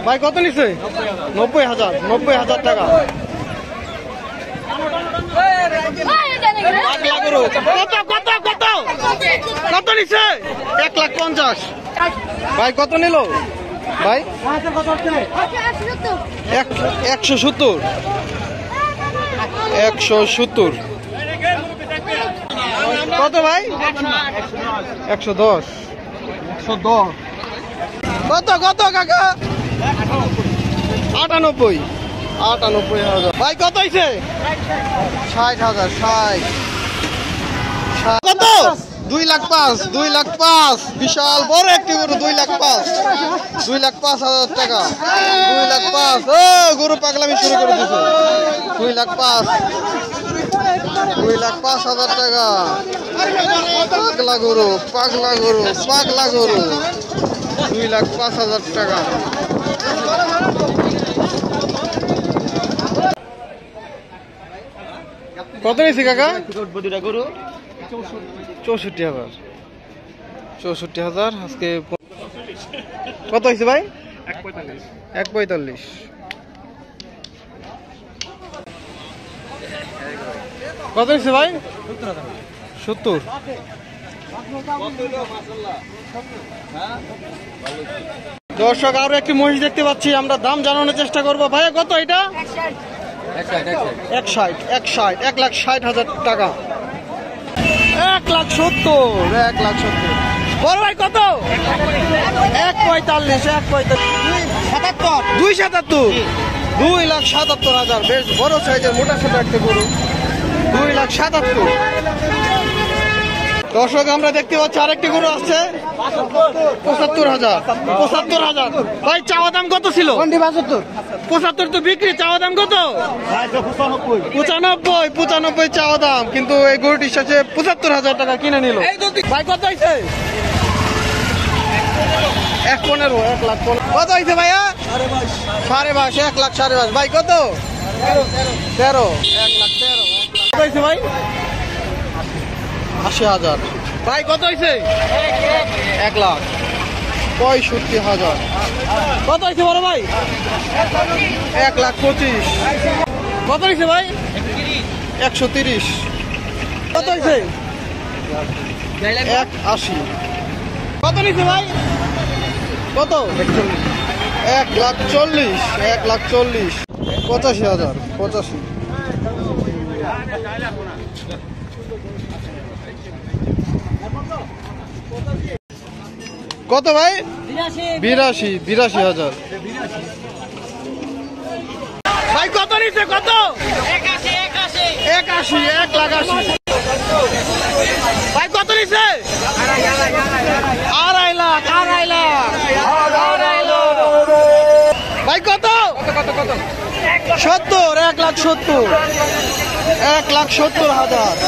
ভাই কত নিচ্ছে? 90,000। 90,000 টাকা। কত নিচ্ছে? 1,50,000। ভাই কত নিল ভাই? 170। 170। কত ভাই? 110। 110। কত কত কাকা? 98। 98,000। ভাই কত হয়েছে? 60,000। 60। কত? 2,05,000। 2,05,000। বিশাল বড় একটি গরু। 2,05,000। 2,05,000 টাকা। 2,05,000। ও গরু পাগলামি শুরু করে দিয়েছে। 2,05,000। 2,05,000 টাকা। পাগলা গরু, পাগলা গরু, পাগলা গরু। 2,05,000 টাকা। কত নিয়েছি কাকা? গরু 64,000। 64,000। আজকে কত হয়েছে ভাই? 1,45,000। কত হয়েছে ভাই? 70। দর্শক আরো একটি মহিষ দেখতে পাচ্ছি, আমরা দাম জানানোর চেষ্টা করবো। ভাইয়া কত এটা? 160। 1,60,000 টাকা। 1,70,000। 1,70,000। বড় ভাই কত? 1,45,000। 2,77,000। 2,77,000। বেশ বড় সাইজের মোটা ছোট একটা গরু। 2,77,000। দর্শক আমরা দেখতে পাচ্ছি আরেকটি গরু আসছে। 75,000। 75,000। ভাই চাওয়া দাম কত ছিল? 75 তো বিক্রি, চাওয়া দাম কত? 95 চাওয়া দাম, কিন্তু এই গরুটির সাথে 75,000 টাকা কিনে নিল। ভাই কত হয়েছে? 1,15,000। 1,15,000। কত হয়েছে ভাইয়া? 22,500। 1,22,500। ভাই কত? 13। 1,13,000। কত হয়েছে ভাই? 80,000। ভাই কত হয়েছে? 1,65,000। কত হয়েছে বড় ভাই? 1,25,000। কত হয়েছে ভাই? 130। কত হয়েছে? 1,80,000। কত নিচ্ছে ভাই? কত? 1,40,000। 1,40,000। 85,000। 85। কত ভাই? 82,000। ভাই কত নিচ্ছে? কত? 81। 1,80,000। ভাই কত নিচ্ছে? 2,50,000। ভাই কত? 70। 1,70,000। 1,70,000।